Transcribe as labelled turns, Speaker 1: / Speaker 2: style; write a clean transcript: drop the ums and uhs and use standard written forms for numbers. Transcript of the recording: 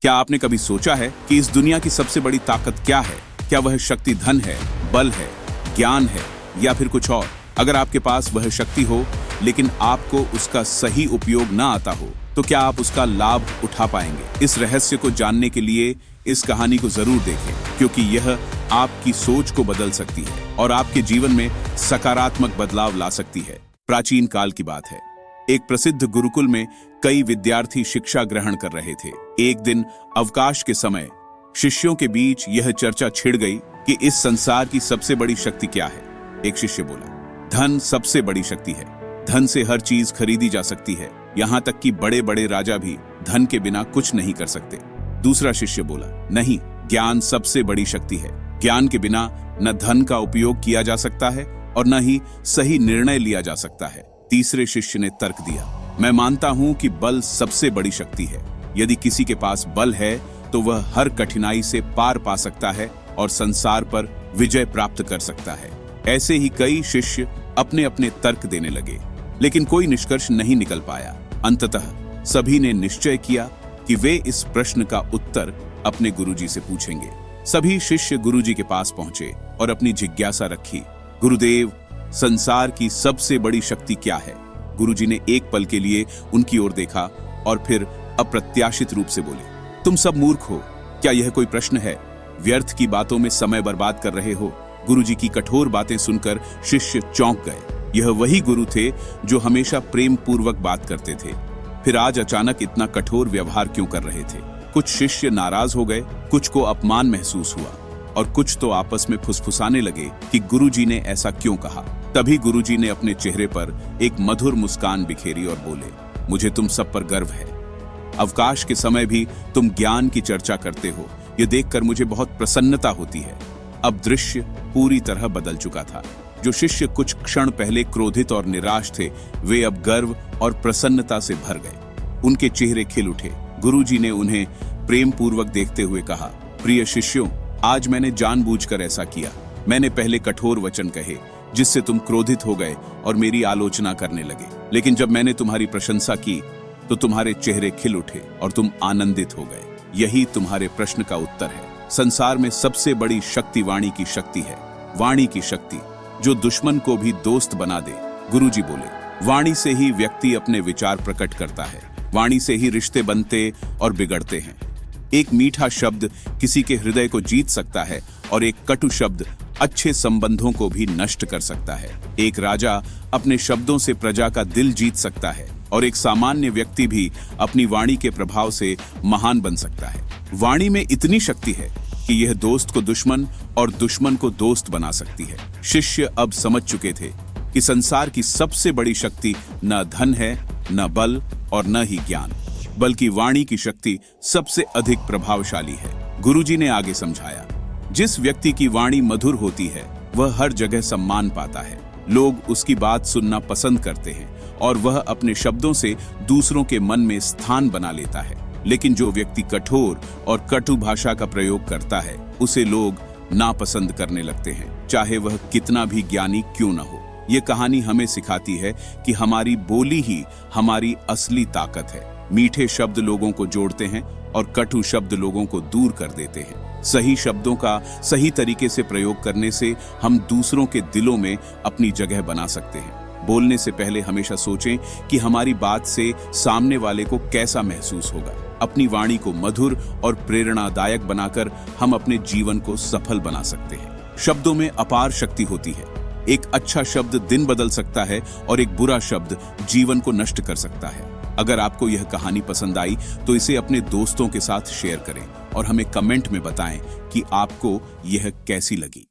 Speaker 1: क्या आपने कभी सोचा है कि इस दुनिया की सबसे बड़ी ताकत क्या है? क्या वह शक्ति धन है, बल है, ज्ञान है या फिर कुछ और? अगर आपके पास वह शक्ति हो लेकिन आपको उसका सही उपयोग ना आता हो, तो क्या आप उसका लाभ उठा पाएंगे? इस रहस्य को जानने के लिए इस कहानी को जरूर देखें, क्योंकि यह आपकी सोच को बदल सकती है और आपके जीवन में सकारात्मक बदलाव ला सकती है। प्राचीन काल की बात है। एक प्रसिद्ध गुरुकुल में कई विद्यार्थी शिक्षा ग्रहण कर रहे थे। एक दिन अवकाश के समय शिष्यों के बीच यह चर्चा छिड़ गई कि इस संसार की सबसे बड़ी शक्ति क्या है। एक शिष्य बोला, धन सबसे बड़ी शक्ति है। धन से हर चीज खरीदी जा सकती है, यहाँ तक कि बड़े बड़े राजा भी धन के बिना कुछ नहीं कर सकते। दूसरा शिष्य बोला, नहीं, ज्ञान सबसे बड़ी शक्ति है। ज्ञान के बिना न धन का उपयोग किया जा सकता है और न ही सही निर्णय लिया जा सकता है। तीसरे शिष्य ने तर्क दिया, मैं मानता हूं कि बल सबसे बड़ी शक्ति है। यदि किसी के पास बल है तो वह हर कठिनाई से पार पा सकता है और संसार पर विजय प्राप्त कर सकता है। ऐसे ही कई शिष्य अपने अपने तर्क देने लगे, लेकिन कोई निष्कर्ष नहीं निकल पाया। अंततः सभी ने निश्चय किया कि वे इस प्रश्न का उत्तर अपने गुरुजी से पूछेंगे। सभी शिष्य गुरुजी के पास पहुंचे और अपनी जिज्ञासा रखी। गुरुदेव, संसार की सबसे बड़ी शक्ति क्या है? गुरुजी ने एक पल के लिए उनकी ओर देखा और फिर अप्रत्याशित रूप से बोले, तुम सब मूर्ख हो। क्या यह कोई प्रश्न है? व्यर्थ की बातों में समय बर्बाद कर रहे हो। गुरुजी की कठोर बातें सुनकर शिष्य चौंक गए। यह वही गुरु थे जो हमेशा प्रेम पूर्वक बात करते थे, फिर आज अचानक इतना कठोर व्यवहार क्यों कर रहे थे? कुछ शिष्य नाराज हो गए, कुछ को अपमान महसूस हुआ और कुछ तो आपस में फुसफुसाने लगे कि गुरुजी ने ऐसा क्यों कहा। तभी गुरुजी ने अपने चेहरे पर एक मधुर मुस्कान बिखेरी और बोले, मुझे तुम सब पर गर्व है। अवकाश के समय भी तुम ज्ञान की चर्चा करते हो, यह देखकर मुझे बहुत प्रसन्नता होती है। अब दृश्य पूरी तरह बदल चुका था। जो शिष्य कुछ क्षण पहले क्रोधित और निराश थे, वे अब गर्व और प्रसन्नता से भर गए। उनके चेहरे खिल उठे। गुरुजी ने उन्हें प्रेम पूर्वक देखते हुए कहा, प्रिय शिष्यों, आज मैंने जानबूझकर ऐसा किया। मैंने पहले कठोर वचन कहे जिससे तुम क्रोधित हो गए और मेरी आलोचना करने लगे, लेकिन जब मैंने तुम्हारी प्रशंसा की तो तुम्हारे चेहरे खिल उठे और तुम आनंदित हो गए। यही तुम्हारे प्रश्न का उत्तर है। संसार में सबसे बड़ी शक्ति वाणी की शक्ति है। वाणी की शक्ति जो दुश्मन को भी दोस्त बना दे। गुरुजी बोले, वाणी से ही व्यक्ति अपने विचार प्रकट करता है। वाणी से ही रिश्ते बनते और बिगड़ते हैं। एक मीठा शब्द किसी के हृदय को जीत सकता है और एक कटु शब्द अच्छे संबंधों को भी नष्ट कर सकता है। एक राजा अपने शब्दों से प्रजा का दिल जीत सकता है और एक सामान्य व्यक्ति भी अपनी वाणी के प्रभाव से महान बन सकता है। वाणी में इतनी शक्ति है कि यह दोस्त को दुश्मन और दुश्मन को दोस्त बना सकती है। शिष्य अब समझ चुके थे कि संसार की सबसे बड़ी शक्ति न धन है, न बल और न ही ज्ञान, बल्कि वाणी की शक्ति सबसे अधिक प्रभावशाली है। गुरुजी ने आगे समझाया, जिस व्यक्ति की वाणी मधुर होती है वह हर जगह सम्मान पाता है। लोग उसकी बात सुनना पसंद करते हैं और वह अपने शब्दों से दूसरों के मन में स्थान बना लेता है। लेकिन जो व्यक्ति कठोर और कटु भाषा का प्रयोग करता है, उसे लोग नापसंद करने लगते हैं, चाहे वह कितना भी ज्ञानी क्यों न हो। ये कहानी हमें सिखाती है कि हमारी बोली ही हमारी असली ताकत है। मीठे शब्द लोगों को जोड़ते हैं और कटु शब्द लोगों को दूर कर देते हैं। सही शब्दों का सही तरीके से प्रयोग करने से हम दूसरों के दिलों में अपनी जगह बना सकते हैं। बोलने से पहले हमेशा सोचें कि हमारी बात से सामने वाले को कैसा महसूस होगा। अपनी वाणी को मधुर और प्रेरणादायक बनाकर हम अपने जीवन को सफल बना सकते हैं। शब्दों में अपार शक्ति होती है। एक अच्छा शब्द दिन बदल सकता है और एक बुरा शब्द जीवन को नष्ट कर सकता है। अगर आपको यह कहानी पसंद आई तो इसे अपने दोस्तों के साथ शेयर करें और हमें कमेंट में बताएं कि आपको यह कैसी लगी।